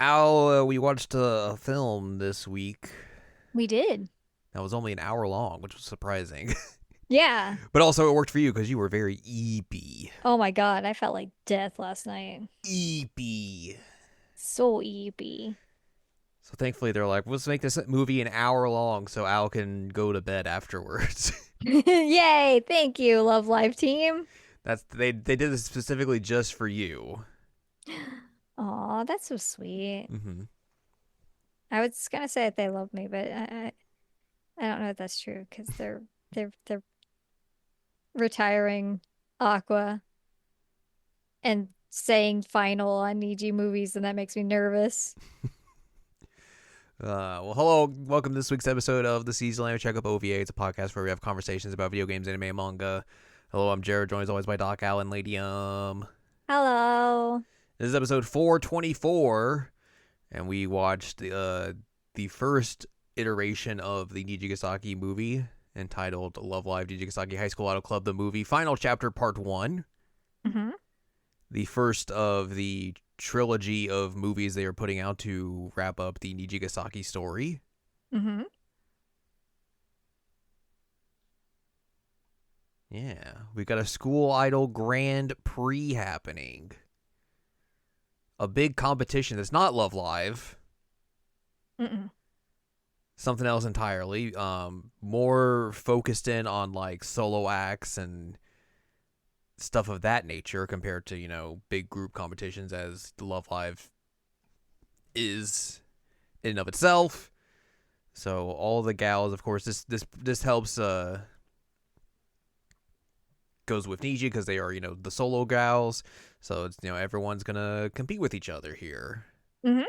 Al, we watched a film this week We did. that was only an hour long, which was surprising. Yeah. But also, it worked for you because you were very eepy. Oh my God, I felt like death last night. Eepy. So eepy. So thankfully, they're like, let's make this movie an hour long so Al can go to bed afterwards. Yay! Thank you, Love Live team. They did this specifically just for you. Aw, that's so sweet. Mm-hmm. I was gonna say that they love me, but I don't know if that's true because they're retiring Aqua and saying final on Niji movies, and that makes me nervous. Well, hello, welcome to this week's episode of the Season Checkup OVA. It's a podcast where we have conversations about video games, anime, and manga. Hello, I'm Jared, joined as always by Doc, Al, and Lady Hello. This is episode 424, and we watched the first iteration of the Nijigasaki movie entitled Love Live Nijigasaki High School Auto Club, the movie. Final chapter, part 1. Mm-hmm. The first of the trilogy of movies they are putting out to wrap up the Nijigasaki story. Mm-hmm. Yeah, we got a school idol Grand Prix happening. A big competition that's not Love Live. Mm-mm. Something else entirely. More focused in on like solo acts and stuff of that nature compared to, big group competitions as Love Live is in and of itself. So all the gals, of course, this helps goes with Niji because they are, the solo gals. So it's, everyone's gonna compete with each other here. Mm-hmm.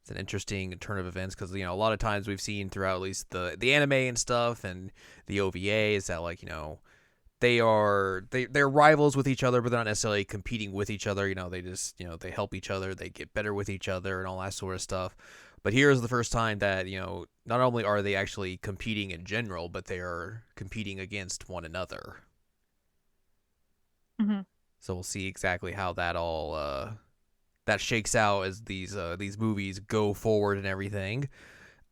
It's an interesting turn of events because, a lot of times we've seen throughout at least the anime and stuff and the OVA is that, like, they're rivals with each other, but they're not necessarily competing with each other. They just, they help each other, they get better with each other and all that sort of stuff. But here's the first time that, not only are they actually competing in general, but they are competing against one another. Mm-hmm. So we'll see exactly how that all that shakes out as these movies go forward and everything.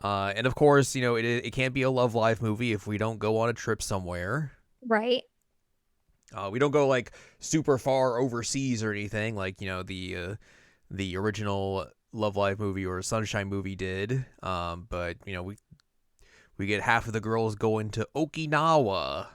And of course, it can't be a Love Live movie if we don't go on a trip somewhere. Right. We don't go like super far overseas or anything like the original Love Live movie or Sunshine movie did. But we get half of the girls going to Okinawa.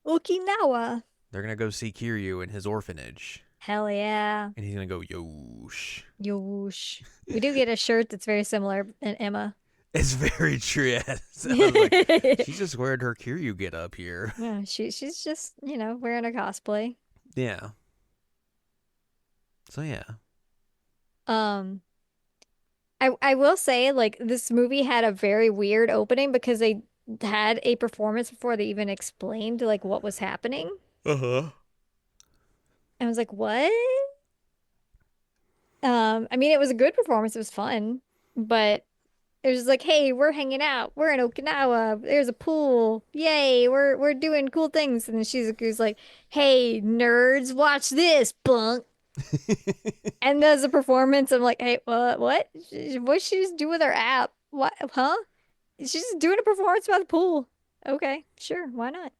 Okinawa. They're gonna go see Kiryu in his orphanage, Hell yeah. and he's gonna go Yosh. Yosh. We do get a shirt that's very similar in Emma. It's very true. Yes. I was like, she's just wearing her Kiryu get up here. Yeah, she's just, wearing a cosplay. Yeah. So yeah. Um, I will say, like, this movie had a very weird opening because they had a performance before they even explained like what was happening. Uh huh. I was like, what? I mean, it was a good performance, it was fun, but it was just like, hey, we're hanging out. We're in Okinawa. There's a pool. Yay, we're doing cool things. And then she's like, hey, nerds, watch this, bunk. And there's a performance. I'm like, hey, what? What's she just do with her app? What? Huh? She's just doing a performance about the pool. Okay, sure, why not?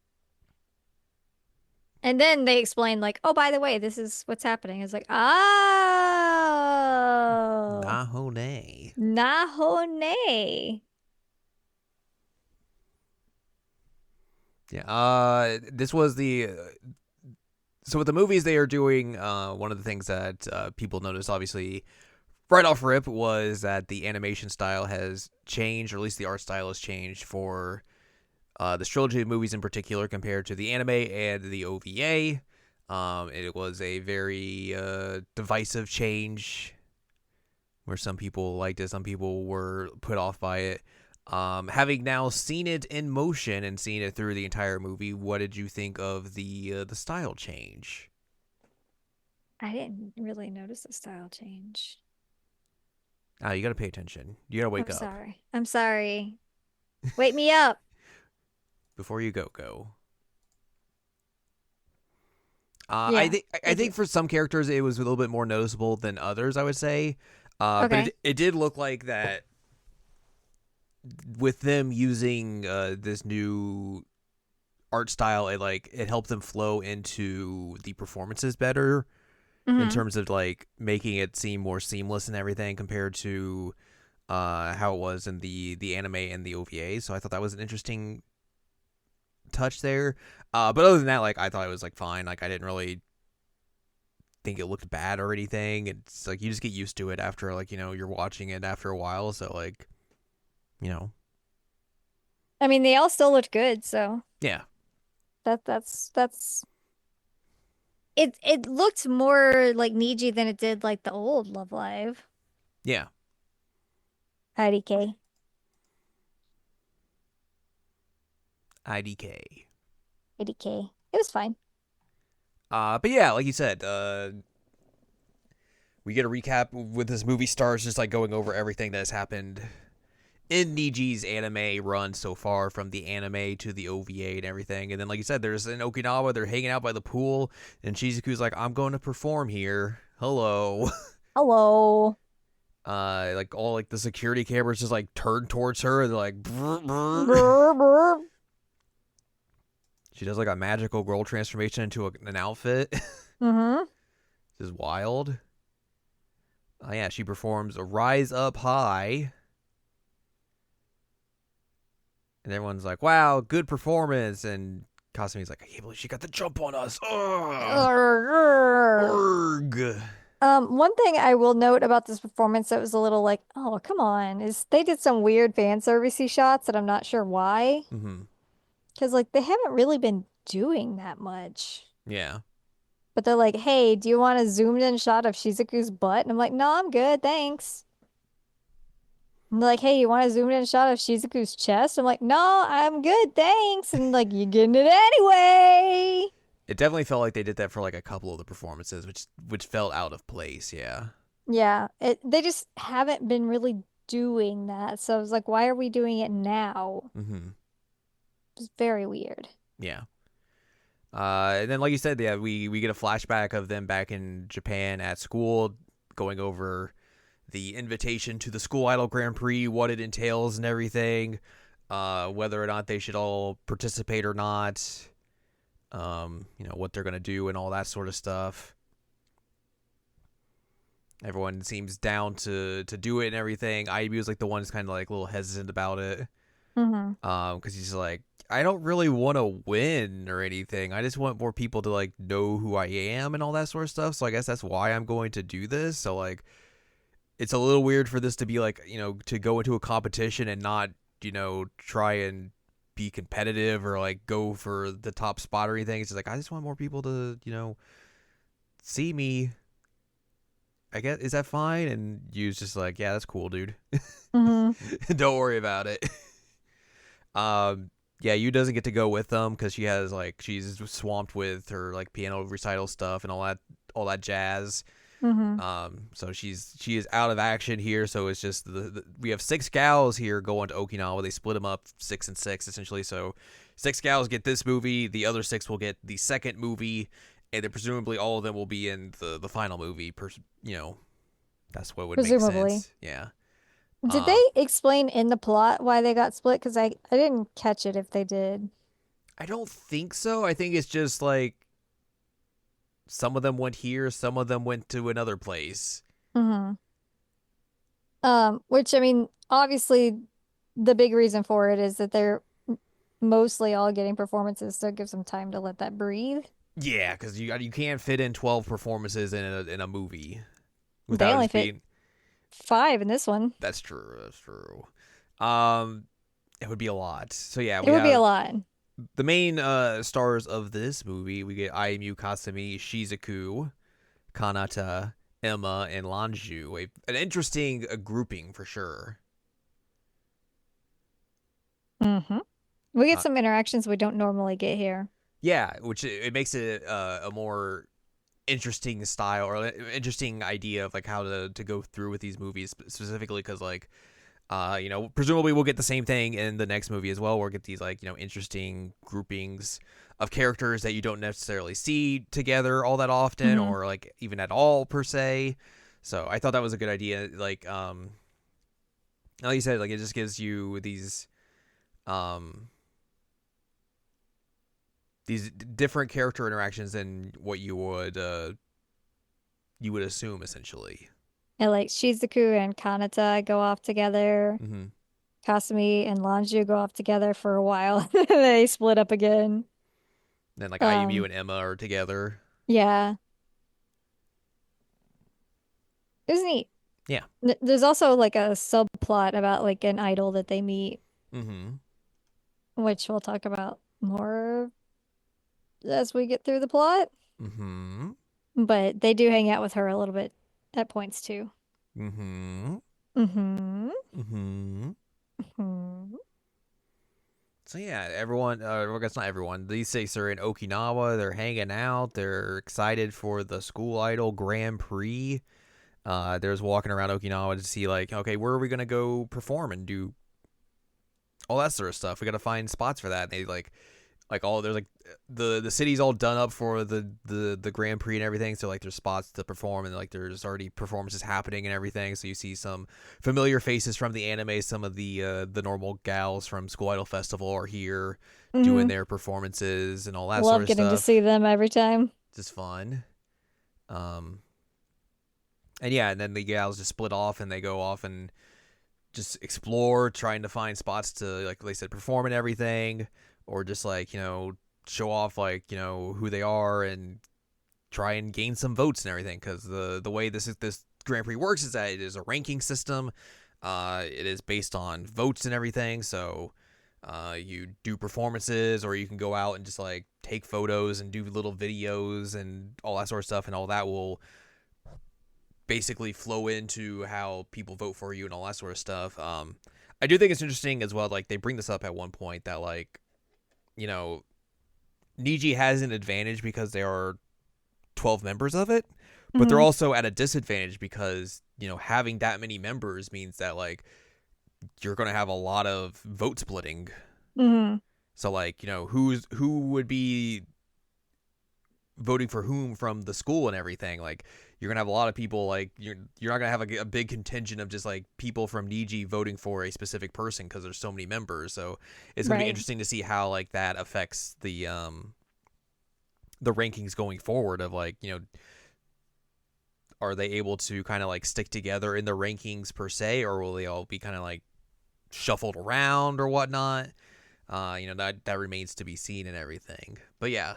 And then they explain, like, oh, by the way, this is what's happening. It's like, oh, Nahone. Nahone. Yeah. This was the so with the movies they are doing. One of the things that people noticed, obviously, right off rip, was that the animation style has changed, or at least the art style has changed for this trilogy of movies in particular compared to the anime and the OVA. It was a very divisive change where some people liked it, some people were put off by it. Having now seen it in motion and seen it through the entire movie, what did you think of the style change? I didn't really notice the style change. You got to pay attention. You got to I'm wake up sorry. I'm sorry. Wake me up. before you go. I Yeah, think I thank think you. for some characters it was a little bit more noticeable than others. I would say, But Okay. it did look like that with them using this new art style, it helped them flow into the performances better in Mm-hmm. terms of like making it seem more seamless and everything compared to how it was in the anime and the OVA. So I thought that was an interesting touch there. But other than that, like I thought it was like fine. Like I didn't really think it looked bad or anything. It's like you just get used to it after like you're watching it after a while. So like you know I mean, they all still looked good, so yeah that's it. It looked more like Niji than it did like the old Love Live yeah IDK. IDK. IDK. It was fine. But yeah, like you said, we get a recap with this movie stars just like going over everything that has happened in Niji's anime run so far, from the anime to the OVA and everything. And then, like you said, there's in Okinawa, they're hanging out by the pool, and Shizuku's like, I'm going to perform here. Hello. Hello. Like all like the security cameras just like turned towards her, and they're like, brr, brr. Brr, brr. She does like a magical girl transformation into an outfit. Mm-hmm. This is wild. Oh yeah, she performs a Rise Up High. And everyone's like, wow, good performance. And Kasumi's like, I can't believe she got the jump on us. Ugh. Urgh. One thing I will note about this performance that was a little like, oh, come on, is they did some weird fan servicey shots that I'm not sure why. Mm-hmm. Because like they haven't really been doing that much. Yeah. But they're like, hey, do you want a zoomed in shot of Shizuku's butt? And I'm like, no, I'm good, thanks. And they're like, hey, you want a zoomed in shot of Shizuku's chest? I'm like, no, I'm good, thanks. And like, you getting it anyway. It definitely felt like they did that for like a couple of the performances, which felt out of place. Yeah. Yeah, they just haven't been really doing that. So I was like, why are we doing it now? Mm-hmm. It's very weird. Yeah. And then, like you said, yeah, we get a flashback of them back in Japan at school, going over the invitation to the School Idol Grand Prix, what it entails and everything, whether or not they should all participate or not, what they're gonna do and all that sort of stuff. Everyone seems down to do it and everything. IB was like the one who's kind of like a little hesitant about it, Hmm. because he's like, I don't really want to win or anything. I just want more people to like know who I am and all that sort of stuff. So I guess that's why I'm going to do this. So like, it's a little weird for this to be like, to go into a competition and not, try and be competitive or like go for the top spot or anything. It's just like, I just want more people to, see me. I guess, is that fine? And Yu's just like, yeah, that's cool, dude. Hmm. Don't worry about it. Yeah, Yu doesn't get to go with them because she's swamped with her like piano recital stuff and all that jazz. Hmm. So she is out of action here. So it's just we have 6 gals here going to Okinawa. They split them up 6 and 6 essentially. So 6 gals get this movie. The other 6 will get the second movie, and then presumably all of them will be in the final movie. That's what would make Presumably. sense. Yeah. Did Um, they explain in the plot why they got split? Because I didn't catch it if they did. I don't think so. I think it's just like some of them went here, some of them went to another place. Hmm. Which I mean, obviously the big reason for it is that they're mostly all getting performances, so it gives them time to let that breathe. Yeah, because you can't fit in 12 performances in a movie They without it only just fit being. 5 in this one. That's true. That's true. Um, it would be a lot. So yeah, It we would be a have lot. the main stars of this movie. We get Ayumu Kasumi, Shizuku, Kanata, Emma, and Lanju. An interesting grouping for sure. Hmm. We get Uh, some interactions we don't normally get here. yeah, which it makes it a more interesting style or interesting idea of like how to go through with these movies specifically because like presumably we'll get the same thing in the next movie as well. We'll get these like interesting groupings of characters that you don't necessarily see together all that often Hmm. or like even at all per se. So I thought that was a good idea. Like you said, like it just gives you um these different character interactions than what you would assume essentially. And like Shizuku and Kanata go off together. Mm-hmm. Kasumi and Lanju go off together for a while. They split up again. Then like IMU Um, and Emma are together. yeah, it was neat. Yeah. There's also like a subplot about like an idol that they meet, Mm-hmm. which we'll talk about more as we get through the plot. Mm-hmm. But they do hang out with her a little bit at points too. Mm-hmm. Mm-hmm. Mm-hmm. Hmm. So yeah, everyone. I guess not everyone. These six are in Okinawa. They're hanging out. They're excited for the School Idol Grand Prix. They're just walking around Okinawa to see like, okay, where are we gonna go perform and do all that sort of stuff. We got to find spots for that. And they like all there's like the city's all done up for the Grand Prix and everything. So like there's spots to perform and like there's already performances happening and everything. So you see some familiar faces from the anime. Some of the normal gals from School Idol Festival are here doing Hmm. their performances and all that sort Love of getting to stuff. see them every time. Just fun. Um, and yeah, and then the gals just split off and they go off and just explore, trying to find spots to, like they said, perform and everything, or just like show off like who they are and try and gain some votes and everything. Because the way this Grand Prix works is that it is a ranking system. It is based on votes and everything. So you do performances, or you can go out and just like take photos and do little videos and all that sort of stuff, and all that will basically flow into how people vote for you and all that sort of stuff. I do think it's interesting as well. Like they bring this up at one point that like, you know, Niji has an advantage because there are 12 members of it, but they're Hmm. also at a disadvantage because having that many members means that like you're gonna have a lot of vote splitting. Hmm. So like who would be voting for whom from the school and everything. Like you're gonna have a lot of people. Like you're not gonna have a big contingent of just like people from Niji voting for a specific person because there's so many members. So it's gonna be Right. interesting to see how like that affects the rankings going forward. Of like are they able to kind of like stick together in the rankings per se, or will they all be kind of like shuffled around or whatnot? That remains to be seen and everything. But yeah,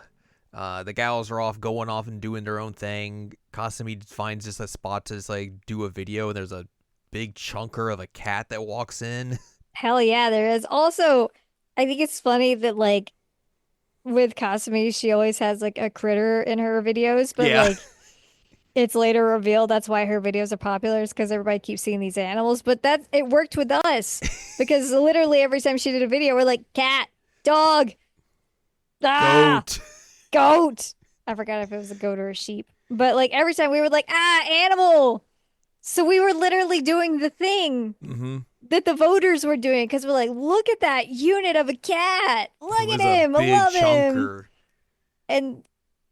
the gals are off going off and doing their own thing. Kasumi finds just a spot to just like do a video, and there's a big chunker of a cat that walks in. Hell yeah, there is. Also, I think it's funny that like with Kasumi, she always has like a critter in her videos, but Yeah. like it's later revealed that's why her videos are popular is because everybody keeps seeing these animals. But that it worked with us because literally every time she did a video, we're like cat, dog, ah, Goat. goat. I forgot if it was a goat or a sheep, but like every time we were like animal. So we were literally doing the thing Mm-hmm. that the voters were doing because we're like, look at that unit of a cat. It Look at was a him. I big love him. chunker. And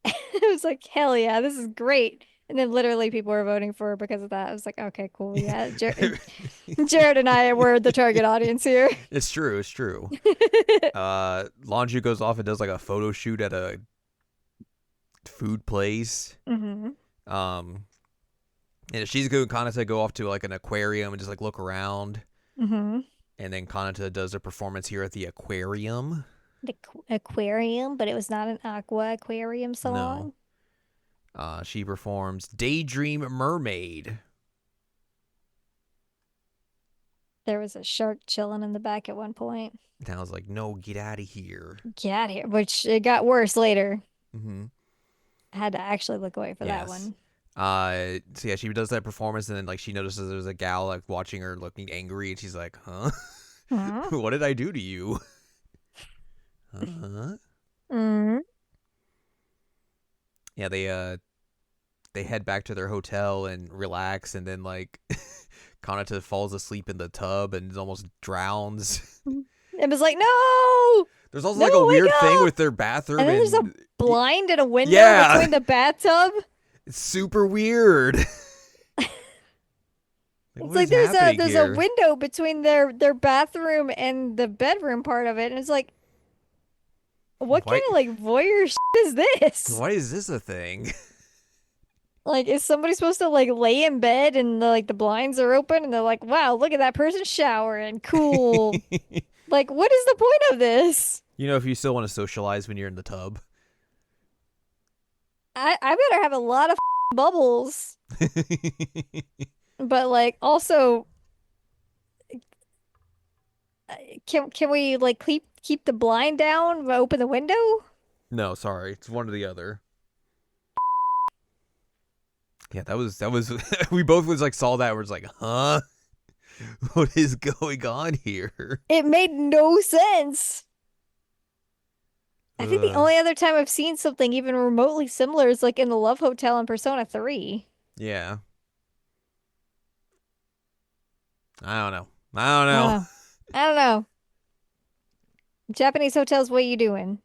it was like, hell yeah, this is great. And then literally people were voting for her because of that. I was like, okay, cool. Yeah. Jared and I were the target audience here. It's true. It's true. Lanju goes off and does like a photo shoot at a food place. Hmm. Um, and Shizuku and Kanata go off to like an aquarium and just like look around. Hmm. And then Kanata does a performance here at the aquarium. The aquarium, but it was not an aqua aquarium No. song. She performs Daydream Mermaid. There was a shark chilling in the back at one point. And I was like, no, get out of here. Get out of here, which it got worse later. Mm-hmm. I had to actually look away for that Yes. one. So yeah, she does that performance, and then like she notices there's a gal like watching her looking angry, and she's like, huh? Hmm. What did I do to you? Huh? Hmm. Yeah, they head back to their hotel and relax, and then like Kanata falls asleep in the tub and almost drowns. It was like, no, There's also no, like a wake weird thing up. with their bathroom, And then there's a and blind and a window yeah, between the bathtub. it's super weird. Like, It's what like is happening there's a here? window between their bathroom and the bedroom part of it, and it's like, what kind Why? of like voyeur shit is this? Why is this a thing? Like, is somebody supposed to like lay in bed and the blinds are open and they're like, wow, look at that person showering, cool. Like, what is the point of this? If you still want to socialize when you're in the tub. I better have a lot of bubbles, but like also, uh, can we like keep the blind down, open the window? No, sorry, it's one or the other. Yeah, that was we both was like saw that. We're just like, huh? What is going on here? It made no sense. I think the Uh, only other time I've seen something even remotely similar is like in the Love Hotel in Persona 3. yeah, I don't know. I don't I don't know. know. I don't know. Japanese hotels, what you doing?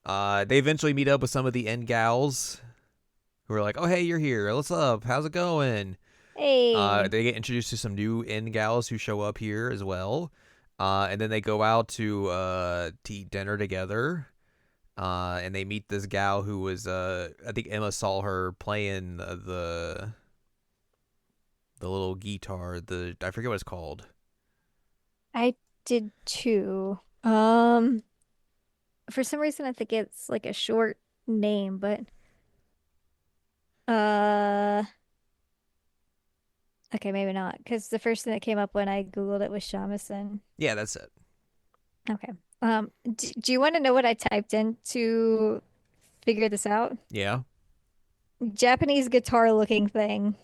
They eventually meet up with some of the end gals who are like, "Oh, hey, you're here. What's up? How's it going?" Hey, They get introduced to some new end gals who show up here as well. And then they go out to eat dinner together. And they meet this gal who was I think Emma saw her playing the little guitar. I forget what it's called. I did too. For some reason I think it's like a short name, but uh okay, maybe not. Because the first thing that came up when I Googled it was shamisen. Yeah, that's it. Okay. Do you want to know what I typed in to figure this out? Yeah. Japanese guitar looking thing,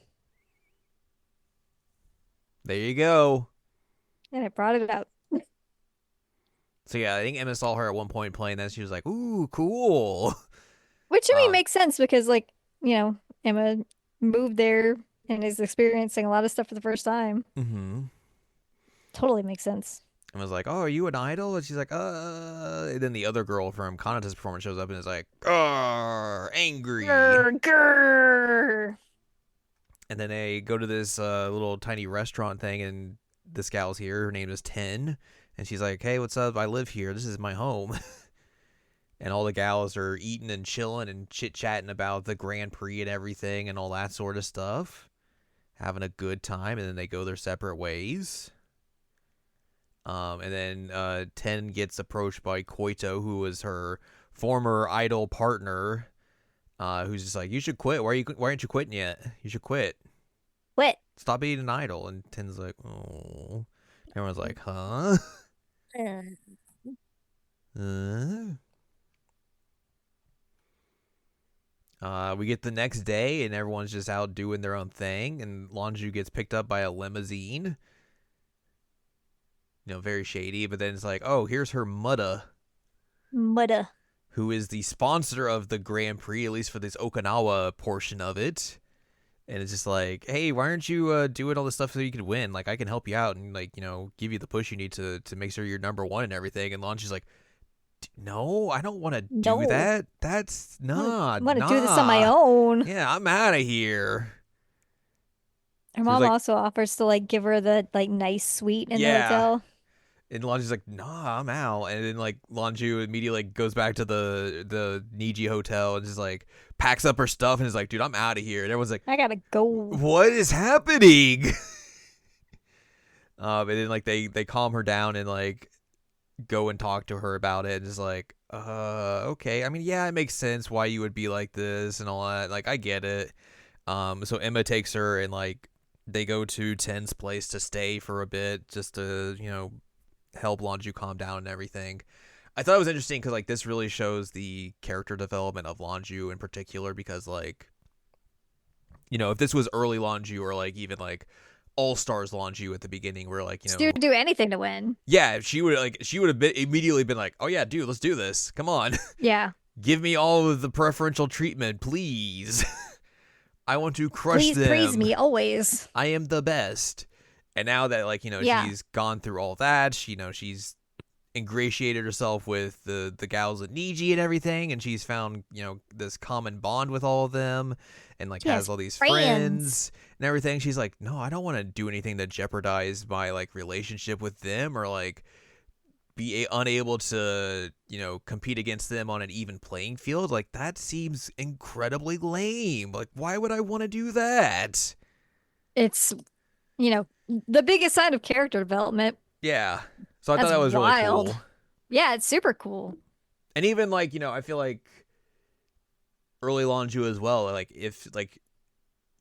There you go. and it brought it up. So yeah, I think Emma saw her at one point playing that. She was like, "Ooh, cool." Which I mean Um, makes sense because like, Emma moved there and is experiencing a lot of stuff for the first time. mm-hmm. Totally makes sense. And was like, "Oh, are you an idol?" And she's like, And then the other girl from Kanata's performance shows up and is like, angry." Grr, grr. And then they go to this little tiny restaurant thing, and this gal's here. Her name is Ten, and she's like, "Hey, what's up? I live here. This is my home." And all the gals are eating and chilling and chit chatting about the Grand Prix and everything and all that sort of stuff, having a good time. And then they go their separate ways. And then Ten gets approached by Koito, who was her former idol partner, who's just like, "You should quit. Why aren't you quitting yet? You should quit. What? Stop being an idol." And Ten's like, "Oh." Everyone's like, "Huh?" uh? We get the next day, and everyone's just out doing their own thing, and Lonju gets picked up by a limousine. Very shady. But then it's like, oh, here's her Mutta, Mutta. who is the sponsor of the Grand Prix, at least for this Okinawa portion of it. And it's just like, hey, why aren't you doing all this stuff so you can win? Like, I can help you out and, like, give you the push you need to make sure you're number one and everything. And Lonju's like, no, I don't want to do No. that. That's I want to do this on my nah. own. Yeah, I'm out of here. Her So he's mom like, also offers to like give her the like nice suite in the yeah. hotel. And Lonju's like, nah, I'm out. And then like Lonju immediately goes back to the Niji hotel and just like packs up her stuff and is like, dude, I'm out of here. And everyone's like, I gotta go. what is happening? And then like they calm her down and like go and talk to her about it. And it's like, okay. I mean, yeah, it makes sense why you would be like this and all that. Like, I get it. So Emma takes her and like they go to Ten's place to stay for a bit just to, help Lonju calm down and everything. I thought it was interesting because like this really shows the character development of Lonju in particular because like, if this was early Lonju or like even like All Stars Lonju at the beginning where like, She would do anything to win. yeah, she would have been immediately been like, oh yeah, dude, let's do this. Come on. Yeah. Give me all of the preferential treatment, please. I want to crush Please praise them. me always. I am the best. And now that like, Yeah. she's gone through all that, she's ingratiated herself with the gals at Niji and everything, and she's found this common bond with all of them, and like She has has all these friends. friends and everything. She's like, no, I don't want to do anything to jeopardize my like relationship with them, or like be unable to compete against them on an even playing field. Like that seems incredibly lame. Like why would I want to do that? It's, you know, the biggest sign of character development. Yeah, so I thought That's that was really wild. cool. Yeah, it's super cool. And even like I feel like early Lonju as well, like if like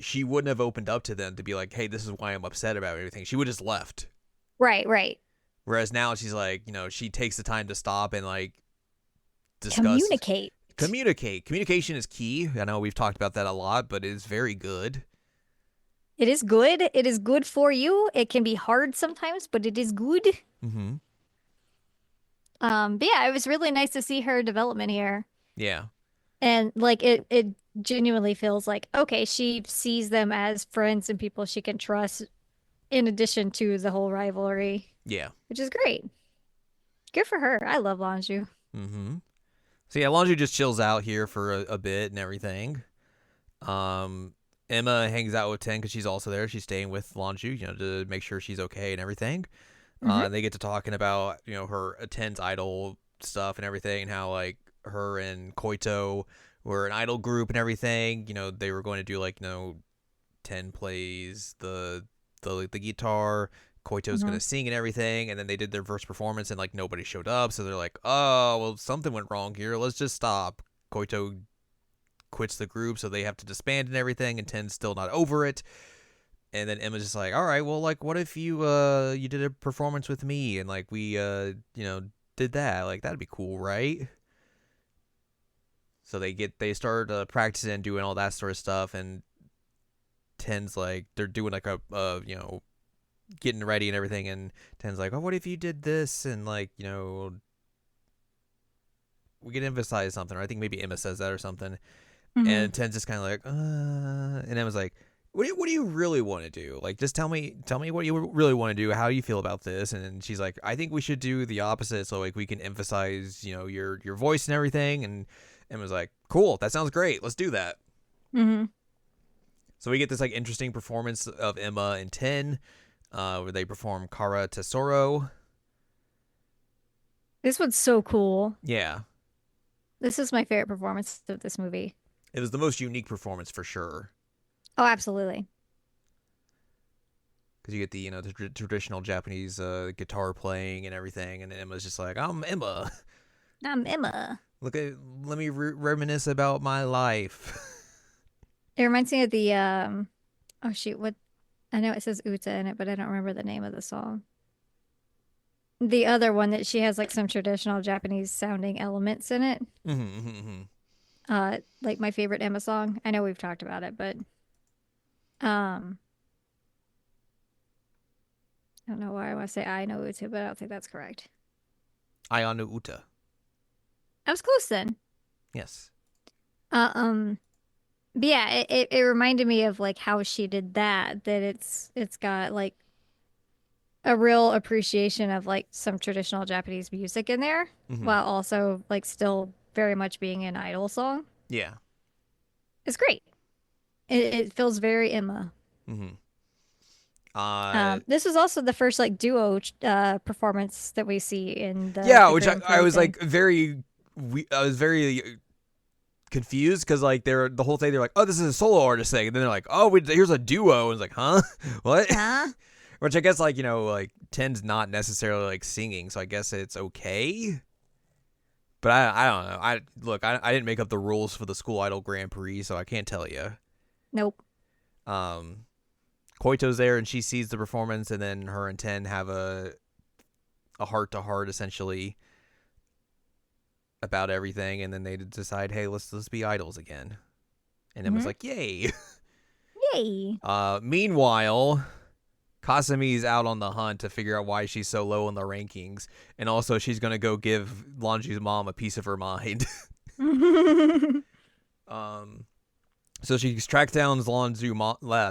she wouldn't have opened up to them to be like, hey, this is why I'm upset about everything, she would have just left. Right, right. Whereas now she's like, she takes the time to stop and like discuss. Communicate. Communication is key. I know we've talked about that a lot, but it is very good. It is good. It is good for you. It can be hard sometimes, but it is good. Mm-hmm. But yeah, it was really nice to see her development here. Yeah. And like it genuinely feels like, okay, she sees them as friends and people she can trust in addition to the whole rivalry, Yeah. which is great. Good for her. I love Lanju. Mm-hmm. So yeah, Lonju just chills out here for a bit and everything. Emma hangs out with Ten because she's also there. She's staying with Lonju, to make sure she's okay and everything. Hmm. And they get to talking about her Ten's idol stuff and everything, and how like her and Koito were an idol group and everything. They were going to do like Ten plays the guitar. Koito's Hmm. gonna sing and everything, and then they did their first performance and like nobody showed up, so they're like, oh well, something went wrong here. Let's just stop. Koito quits the group, so they have to disband and everything, and Ten's still not over it. And then Emma's just like, all right, well, like, what if you did a performance with me and like we did that? Like that'd be cool, right? So they start practicing and doing all that sort of stuff, and Ten's like they're doing like a getting ready and everything, and Ten's like, oh, what if you did this, and like we could emphasize something, or I think maybe Emma says that or something. Hmm. And Ten's just kind of like, and Emma's like, what do you really want to do? Like, just tell me what you really want to do. How do you feel about this? And then she's like, I think we should do the opposite, so like we can emphasize, your voice and everything. And Emma's like, cool, that sounds great. Let's do that. Hmm. So we get this like interesting performance of Emma and Ten, where they perform Kara Tesoro. This one's so cool. Yeah, This is my favorite performance of this movie. it was the most unique performance for sure. Oh, absolutely. Because you get the the traditional Japanese guitar playing and everything, and Emma's just like, I'm Emma. I'm Emma. Let me reminisce about my life. It reminds me of the oh shoot, what I know it says Uta in it, but I don't remember the name of the song. The other one that she has like some traditional Japanese sounding elements in it. Mm-hmm. Like my favorite Emma song. I know we've talked about it, but um I don't know why I want to say I know Uta, but I don't think that's correct. Ayano Uta. I was close then. Yes. Uh, um, but yeah, it reminded me of like how she did that, that it's got like a real appreciation of like some traditional Japanese music in there, Mm-hmm. while also like still very much being an idol song. Yeah. It's great. It feels very Emma. Mm-hmm. Uh, This was also the first like duo performance that we see in the yeah, the which Grand I Prix was thing. like I was very confused because like they're the whole thing they're like, oh, this is a solo artist thing, and then they're like, oh, here's a duo, and it's like, huh, what? Huh? Which I guess like like Ten's not necessarily like singing, so I guess it's okay. But I don't know. I didn't make up the rules for the school idol Grand Prix, so I can't tell you. Nope. Um, Koito's there and she sees the performance, and then her and Ten have a heart to heart essentially about everything, and then they decide, hey, let's be idols again. And Emma's Hmm. like, yay. Yay. Meanwhile, Kasami's out on the hunt to figure out why she's so low in the rankings, and also she's gonna go give Lonju's mom a piece of her mind. um, so she tracks down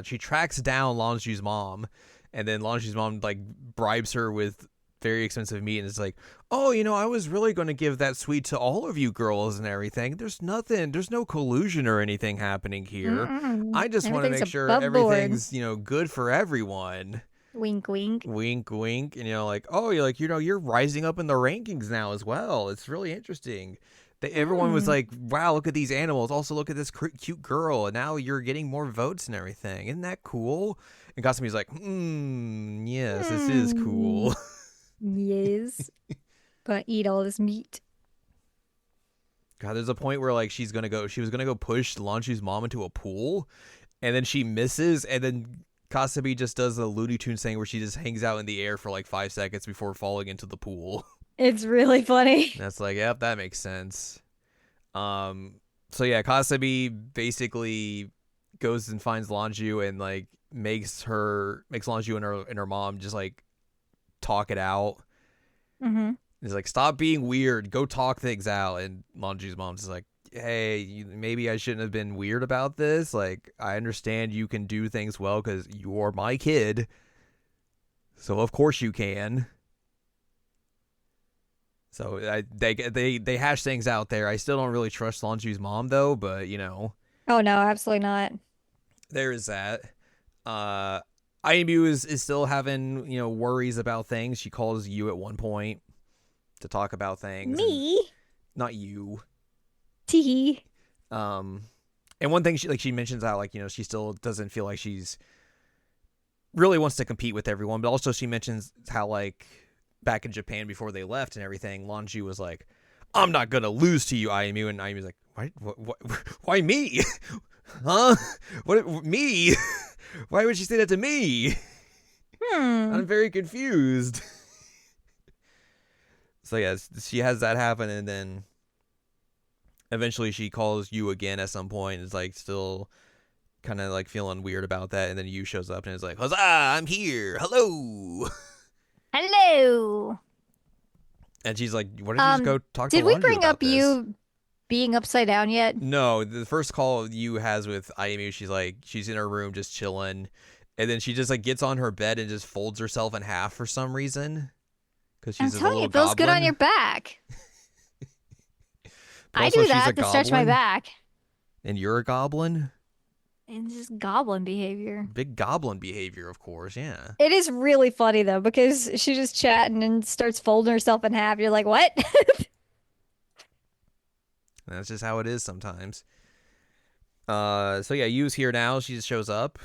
She tracks down Lonju's mom, and then Lonju's mom like bribes her with very expensive meat, and it's like, oh, I was really going to give that sweet to all of you girls and everything. There's no collusion or anything happening here. Mm-mm. I just want to Everything's make sure above board. everything's, good for everyone. Wink, wink. Wink, wink. And, like, oh, you're like, you're rising up in the rankings now as well. It's really interesting. Everyone was Mm. like, wow, look at these animals. Also, look at this cute girl. And now you're getting more votes and everything. Isn't that cool? And Kasami's like, yes, this is Hmm. cool. Yes. Gonna eat all this meat. God, there's a point where like she was gonna go push Lanchu's mom into a pool, and then she misses, and then Kasami just does the Looney Tunes thing where she just hangs out in the air for like 5 seconds before falling into the pool. It's really funny. And that's like, yep, that makes sense. Um, so yeah, Kasami basically goes and finds Lanju and like makes Lanju and her mom just like talk it out. Hmm. He's like, stop being weird, go talk things out. And Lanju's mom's just like, hey, maybe I shouldn't have been weird about this. Like, I understand you can do things well because you're my kid, so of course you can. So they hash things out there. I still don't really trust Lanju's mom though, but Oh no, absolutely not. there is that. Uh, IMU is still having worries about things. She calls you at one point to talk about things, and Me? not you. Tee. Um, and one thing she mentions how like she still doesn't feel like she's really wants to compete with everyone, but also she mentions how like back in Japan before they left and everything, Lanju was like, "I'm not gonna lose to you, IMU," and IMU's like, What? Why me? Huh? What? Me? Why would she say that to me? Hmm. I'm very confused. So yes, she has that happen, and then eventually she calls you again at some point. And is like still kind of like feeling weird about that, and then you shows up and is like, "Huzzah! I'm here. Hello." Hello. And she's like, "Why don't you just Um, go talk to did we Lanju bring about up this?" you being upside down yet? No, the first call you has with IMU, she's like, she's in her room just chilling, and then she just like gets on her bed and just folds herself in half for some reason because I'm she's a telling you, little it feels good on goblin. your back. But I also, do she's a that to stretch my goblin, back. and you're a goblin. And just goblin behavior. Big goblin behavior, of course. Yeah, It is really funny though, because she's just chatting and starts folding herself in half. You're like, what? that's just how it is sometimes. So yeah, Yu's here now. She just shows up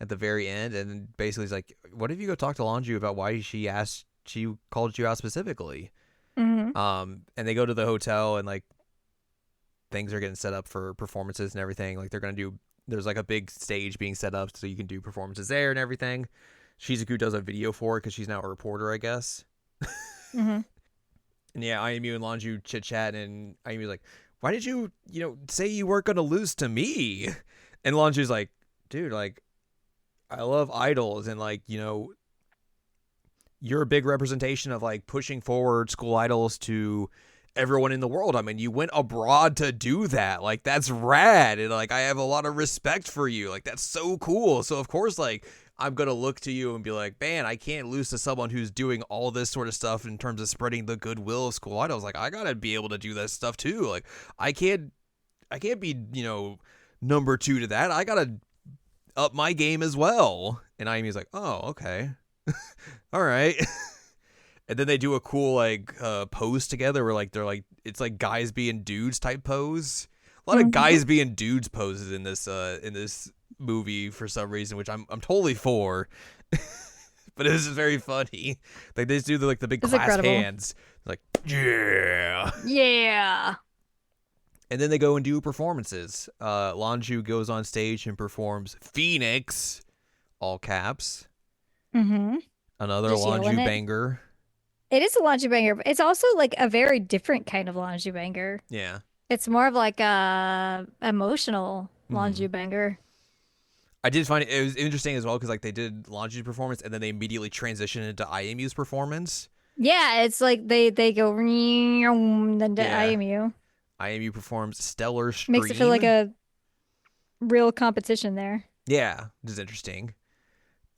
at the very end, and basically is like, "What if you go talk to Lanju about why she called you out specifically?" Hmm. And they go to the hotel, and like things are getting set up for performances and everything. Like they're gonna do. There's like a big stage being set up so you can do performances there and everything. Shizuku does a video for it because she's now a reporter, I guess. Hmm. And yeah, IMU and Lanju chit chat, and IMU's like, "Why did you, say you weren't gonna lose to me?" And Lanju's like, "Dude, like, I love idols, and like, you're a big representation of like pushing forward school idols to everyone in the world. I mean, you went abroad to do that. Like, that's rad. And like, I have a lot of respect for you. Like, that's so cool. So, of course, like, I'm going to look to you and be like, man, I can't lose to someone who's doing all this sort of stuff in terms of spreading the goodwill of school idols. Like, I got to be able to do that stuff too. Like, I can't be, number two to that. I got to up my game as well." And Ayami's like, "Oh, okay." All right. And then they do a cool like pose together where like they're like it's like guys being dudes type pose. A lot of Hmm. guys being dudes poses in this movie for some reason, which I'm totally for. But it is very funny. Like they just do the big It's clasped incredible. hands. Like, yeah. Yeah. And then they go and do performances. Lanju goes on stage and performs Phoenix, all caps. Hmm. Another Just yelling Lanju it. banger. It is a laundry banger, but it's also like a very different kind of laundry banger. Yeah. It's more of like a emotional Mm-hmm. laundry banger. I did find it was interesting as well because like they did Lanju's performance and then they immediately transitioned into IMU's performance. Yeah, it's like they go then to Yeah. IMU. IMU performs Stellar Makes it feel like Stream. a real competition there. Yeah, which is interesting.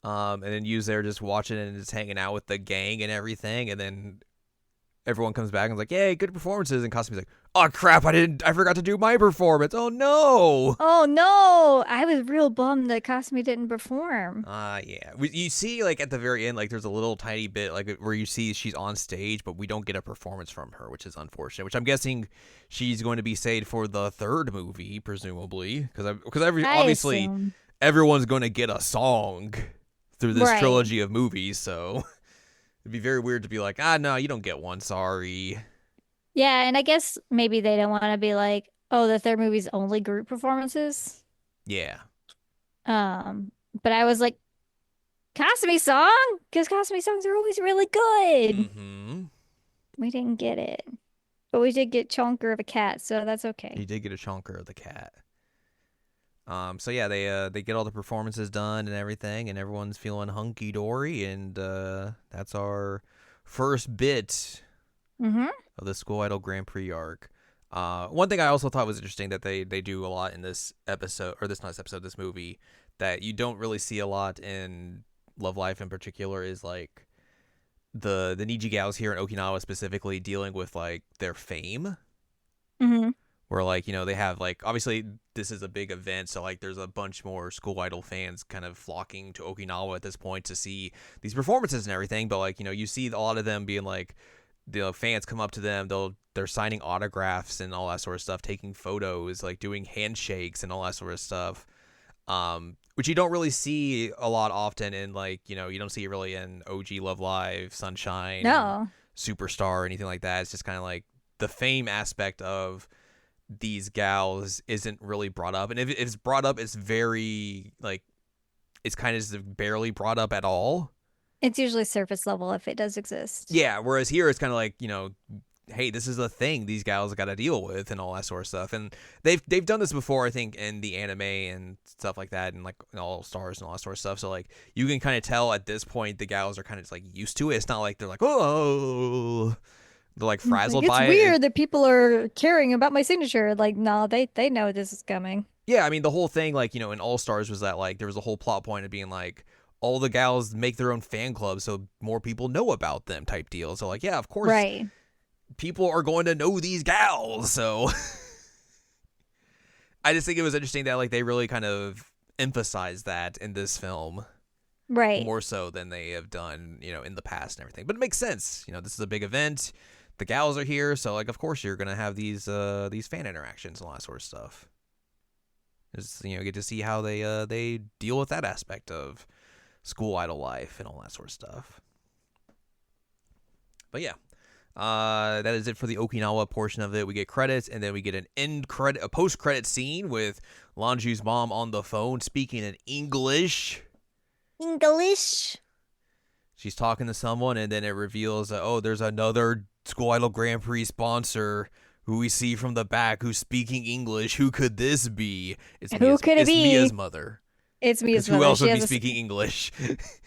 And then Yu's there just watching and just hanging out with the gang and everything, and then everyone comes back and is like, "Yay, good performances!" And Kasumi's like, "Oh crap, I forgot to do my performance. Oh no." Oh no, I was real bummed that Kasumi didn't perform. Yeah. You see, like at the very end, like there's a little tiny bit, like where you see she's on stage, but we don't get a performance from her, which is unfortunate. Which I'm guessing she's going to be saved for the third movie, presumably, because I obviously assume. everyone's going to get a song through this Right. trilogy of movies, so it'd be very weird to be like, no, you don't get one. Sorry. Yeah, and I guess maybe they don't want to be like, oh, the third movie's only group performances. Yeah. Um, but I was like, Kasumi song? Because Kasumi songs are always really good. Mm-hmm. We didn't get it. But we did get Chonker of a cat, so that's He okay. did get a chonker of the cat. So yeah, they get all the performances done and everything, and everyone's feeling hunky dory, and that's our first bit Mm-hmm. of the School Idol Grand Prix arc. One thing I also thought was interesting that they do a lot in this episode, or this not this episode, this movie, that you don't really see a lot in Love Life in particular is like the Niji gals here in Okinawa specifically dealing with like their fame, Mm-hmm. where like they have like obviously this is a big event, so like there's a bunch more School Idol fans kind of flocking to Okinawa at this point to see these performances and everything, but like you see a lot of them being like the fans come up to them, they're signing autographs and all that sort of stuff, taking photos, like doing handshakes and all that sort of stuff, which you don't really see a lot often in like you don't see it really in OG Love Live, Sunshine, No. Superstar, or anything like that. It's just kind of like the fame aspect of these gals isn't really brought up, and if it's brought up, it's very like it's kind of just barely brought up at all. It's usually surface level if it does exist. Yeah, whereas here it's kind of like hey, this is a thing these gals got to deal with and all that sort of stuff, and they've done this before, I think, in the anime and stuff like that, and like All Stars and all that sort of stuff. So like you can kind of tell at this point the gals are kind of just like used to it. It's not like they're like they're like Like frazzled it's by it. weird that people are caring about my signature. Like, no, they know this is coming. Yeah, I mean the whole thing, like in All Stars, was that like there was a whole plot point of being like all the gals make their own fan club so more people know about them type deal. So like yeah, of course Right. people are going to know these gals. So I just think it was interesting that like they really kind of emphasized that in this film Right. more so than they have done, in the past and everything. But it makes sense. This is a big event. The gals are here, so like of course you're gonna have these fan interactions and all that sort of stuff. Just get to see how they deal with that aspect of School Idol life and all that sort of stuff. But yeah, that is it for the Okinawa portion of it. We get credits, and then we get a post credit scene with Lanju's mom on the phone speaking in English. English. She's talking to someone, and then it reveals that there's another School Idol Grand Prix sponsor who we see from the back who's speaking English. Who could this be? Who could it It's Mia's be? mother. It's Because Mia's who mother. else She would be has speaking English?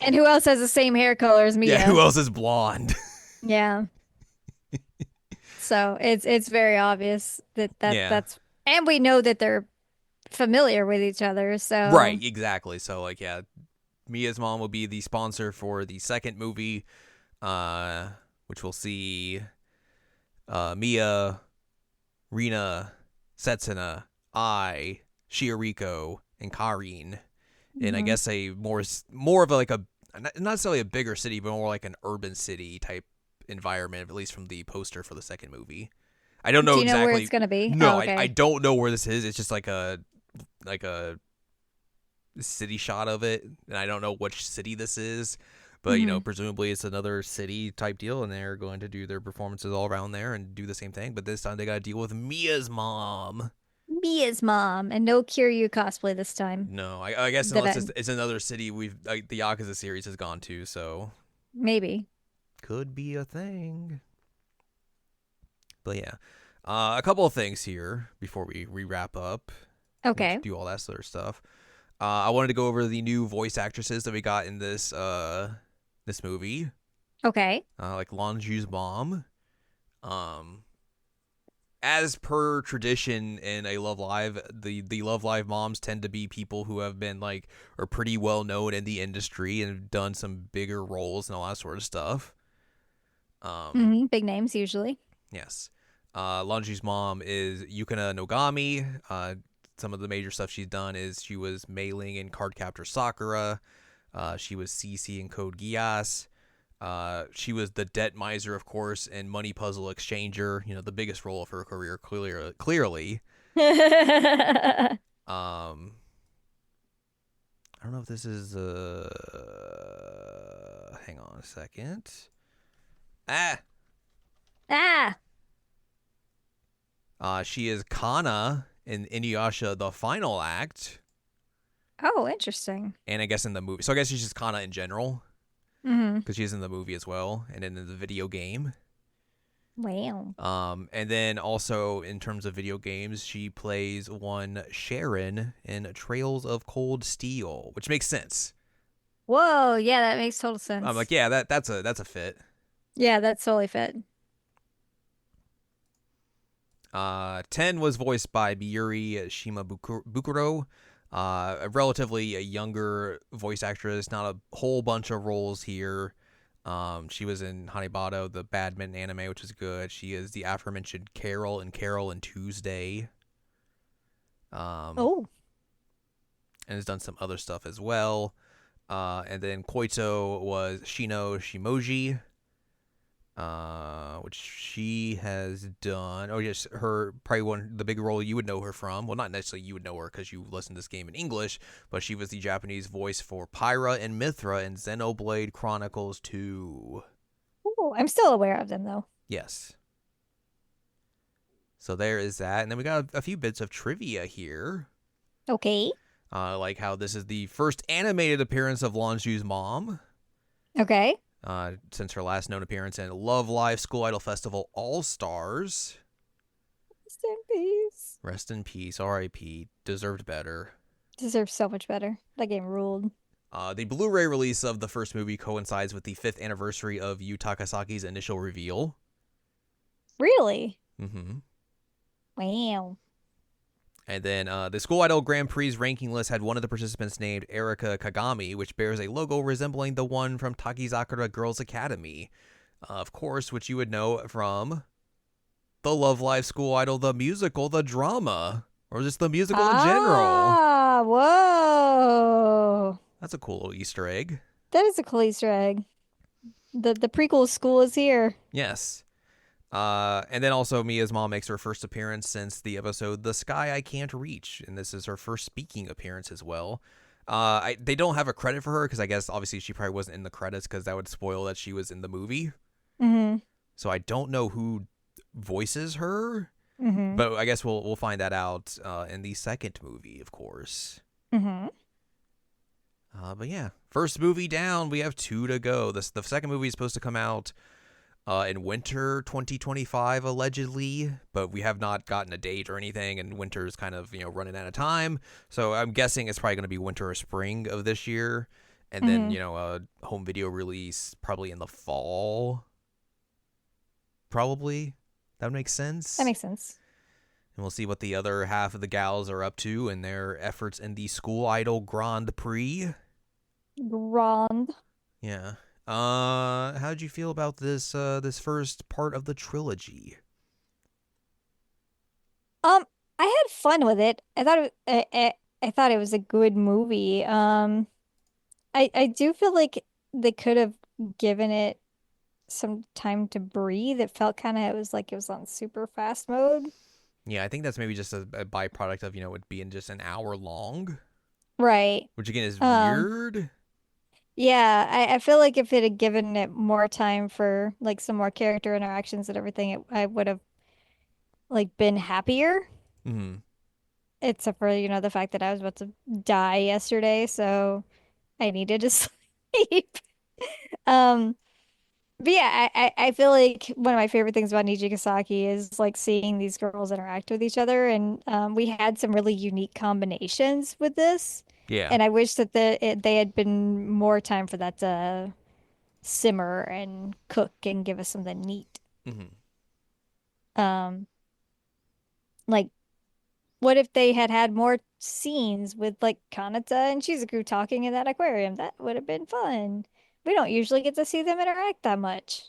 and who else has the same hair color as Yeah, who Mia? else is blonde? Yeah. So it's very obvious Yeah. that's and we know that they're familiar with each other. So Right, exactly. So like yeah, Mia's mom will be the sponsor for the second movie, uh, which we'll see Mia, Rina, Setsuna, Shioriko, and Karin in I mhm. guess a more of like a not necessarily a bigger city, but more like an urban city type environment, at least from the poster for the second movie. I don't know Do you know where it's exactly. gonna be? Oh, No, I okay. don't know where this is. It's just like a city shot of it, and I don't know which city this is. But Hmm. presumably it's another city type deal, and they're going to do their performances all around there and do the same thing. But this time they got to deal with Mia's mom. Mia's mom and no Kiryu cosplay this time. No, I guess That unless I it's another city the Yakuza series has gone to, so maybe. could be a thing. But yeah, a couple of things here before we wrap up and Okay. do all that sort of stuff. I wanted to go over the new voice actresses that we got in this movie, Okay. like Lanju's mom. Um, as per tradition in a Love Live, the Love Live moms tend to be people who have been like are pretty well known in the industry and have done some bigger roles and all that sort of stuff. Um, Big names usually. yes. Lanju's mom is Yukina Nogami. Some of the major stuff she's done is she was Mei Ling in Cardcaptor Sakura. She was Cece in Code Geass. She was the debt miser, of course, in Money Puzzle Exchanger. You know, the biggest role of her career, clearly. Um, I don't know if this is. Hang on a second. Ah, Ah, she is Kana in Inuyasha: The Final Act, oh, interesting. and I guess in the movie. So I guess she's just Kana in general hmm because she's in the movie as well, and then in the video game. Wow. And then also in terms of video games, she plays one Sharon in Trails of Cold Steel, which makes sense. Whoa, yeah, that makes total I'm like, sense. yeah, that's a fit. Yeah, that's totally fit. 10 was voiced by Biyuri Shimabukuro, a relatively younger voice actress, not a whole bunch of roles here. She was in Hanebado, the badminton anime, which is good. She is the aforementioned Carol in Carol and Tuesday. Um, Oh, and has done some other stuff as well. And then Koito was Shino Shimoji, which she has done. Oh yes, her probably the big role you would know her from. Well, not necessarily you would know her because you listened to this game in English, but she was the Japanese voice for Pyra and Mithra in Xenoblade Chronicles 2. oh, I'm still aware of them though. Yes. So there is that, and then we got a few bits of trivia here. Okay. Like how this is the first animated appearance of Lanju's mom, Okay. since her last known appearance in Love Live School Idol Festival All Stars. Rest in peace. Rest in peace, R.I.P. Deserved better. Deserves so much better. That game ruled. The Blu-ray release of the first movie coincides with the 5th anniversary of Yu Takasaki's initial reveal. Really? Mm-hmm. Wow. And then the School Idol Grand Prix ranking list had one of the participants named Erika Kagami, which bears a logo resembling the one from Takizakura Girls Academy. Of course, which you would know from the Love Live School Idol, the musical, the drama, or just the musical in general. Ah, whoa. That's a cool little Easter egg. That is a cool Easter egg. The prequel school is here. Yes. And then also Mia's mom makes her first appearance since the episode The Sky I Can't Reach, and this is her first speaking appearance as well. They don't have a credit for her because I guess obviously she probably wasn't in the credits because that would spoil that she was in the movie. Mm-hmm. So I don't know who voices her, Mm-hmm. but I guess we'll find that out in the second movie, of course. Mm-hmm. But yeah, first movie down. We have 2 to go. The second movie is supposed to come out in winter 2025 allegedly, but we have not gotten a date or anything, and winter is kind of running out of time. So I'm guessing it's probably going to be winter or spring of this year, and then Mm-hmm. a home video release probably in the fall. Probably that would make That sense. makes sense. And we'll see what the other half of the gals are up to in their efforts in the School Idol Grand Prix. Grand. Yeah. How did you feel about this first part of the trilogy? Um, I had fun with it. I thought it was a good movie. I do feel like they could have given it some time to breathe. It felt kind of it was like it was on super fast mode. Yeah, I think that's maybe just a byproduct of it being just an hour long, Right. which again is Um, weird. yeah, I feel like if it had given it more time for like some more character interactions and everything, I would have like been happier. Hmm. Except for, the fact that I was about to die yesterday, so I needed to sleep. Um, but yeah, I feel like one of my favorite things about Nijigasaki is like seeing these girls interact with each other, and we had some really unique combinations with this, Yeah. and I wish that they had been more time for that to simmer and cook and give us something neat. Hmm. Um, Like, what if they had had more scenes with like Kanata and Shizuku talking in that aquarium? That would have been fun. We don't usually get to see them interact that much.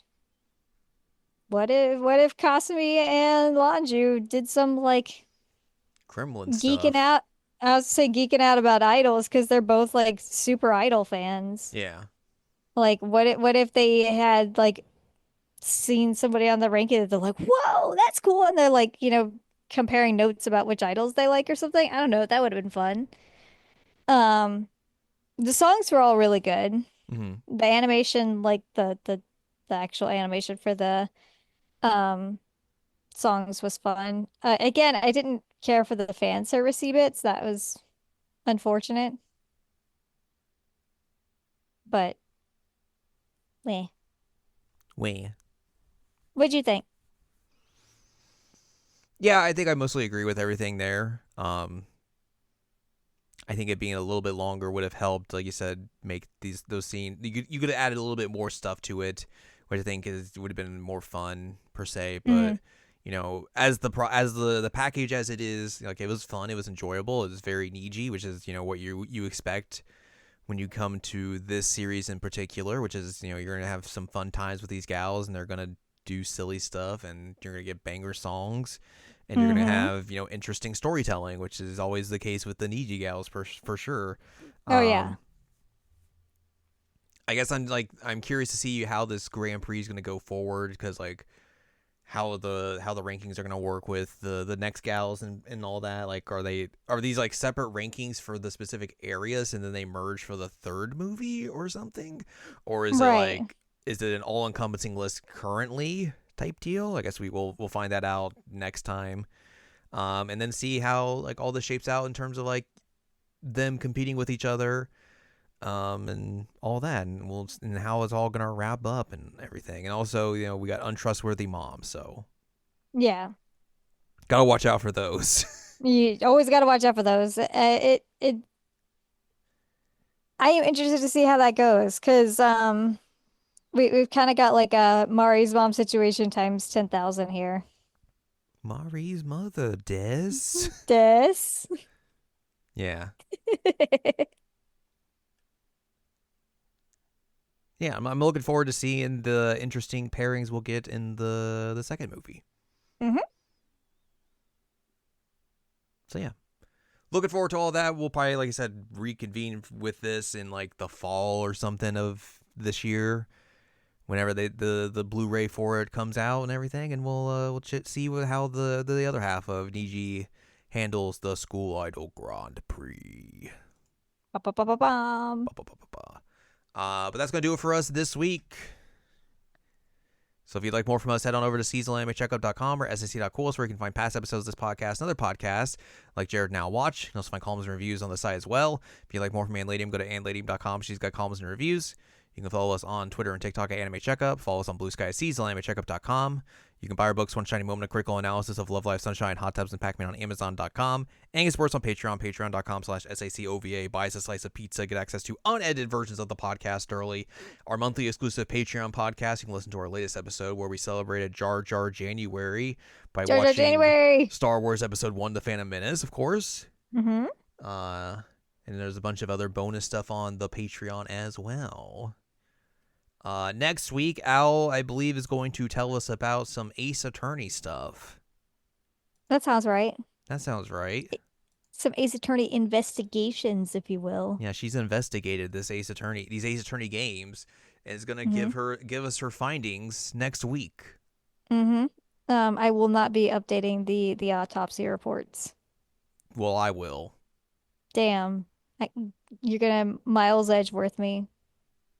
What if Kasumi and Lanju did some like Kremlin geeking stuff. out? I was say geeking out about idols because they're both like super idol fans. Yeah. Like, what if they had like seen somebody on the ranking that they're like, whoa, that's cool, and they're like, comparing notes about which idols they like or something. I don't know. That would have been fun. Um, the songs were all really good. Hmm. The animation, like the actual animation for the um songs was fun. Again, I didn't care for the fan servicey bits. That was unfortunate, but meh. We. What'd you think? Yeah, I think I mostly agree with everything there. I think it being a little bit longer would have helped, like you said, make those scenes. You could have added a little bit more stuff to it, which I think would have been more fun per se. But Mm, as the package as it is, like it was fun, it was enjoyable, it was very Niji, which is what you expect when you come to this series in particular, which is you're gonna have some fun times with these gals, and they're gonna do silly stuff, and you're gonna get banger songs, and you're gonna hmm. have interesting storytelling, which is always the case with the Niji gals for sure. Oh yeah. Um, I guess I'm curious to see how this Grand Prix is gonna go forward because like how the rankings are gonna work with the next gals and all that. Like, are these like separate rankings for the specific areas and then they merge for the third movie or something, or Right. is it an all encompassing list currently type deal? I guess we'll find that out next time. And then see how like all this shapes out in terms of like them competing with each other, and all that, and how it's all gonna wrap up and everything. And also, we got untrustworthy moms, so Yeah. gotta watch out for those. You always got to watch out for those. I am interested to see how that goes because we've kind of got like a Mari's mom situation times 10,000 here. Mari's mother, Des. Des. Yeah, yeah. I'm looking forward to seeing the interesting pairings we'll get in the second movie. Hmm. So yeah, looking forward to all that. We'll probably, like I said, reconvene with this in like the fall or something of this year, whenever the Blu-ray for it comes out and everything, and we'll see how the other half of Niji handles the School Idol Grand Prix. Ba-ba-ba-ba-bum. But that's gonna do it for us this week. So if you'd like more from us, head on over to seasonalanimecheckup.com or sac.cool, where you can find past episodes of this podcast and other podcasts like Jared Now Watch. You can also find columns and reviews on the site as well. If you'd like more from Anladium, go to anladium.com. She's got columns and reviews. You can follow us on Twitter and TikTok at Anime Checkup. Follow us on Blue Sky Seas, animecheckup.com. You can buy our books, One Shiny Moment, a critical analysis of Love, Life, Sunshine, Hot Tubs, and Pac-Man on Amazon.com. And get sports on Patreon, patreon.com/SACOVA. Buy us a slice of pizza, get access to unedited versions of the podcast early. Our monthly exclusive Patreon podcast. You can listen to our latest episode where we celebrated Jar Jar January by Jar Jar watching January. Star Wars Episode 1, The Phantom Menace, of course. Hmm. Uh, and there's a bunch of other bonus stuff on the Patreon as well. Next week, Al, I believe, is going to tell us about some Ace Attorney stuff. That sounds right. That sounds right. Some Ace Attorney investigations, if you will. Yeah, she's investigated these Ace Attorney games, and is gonna Hmm. give us her findings next week. Hmm. I will not be updating the autopsy reports. Well, I will. Damn. I, you're gonna Miles Edgeworth me.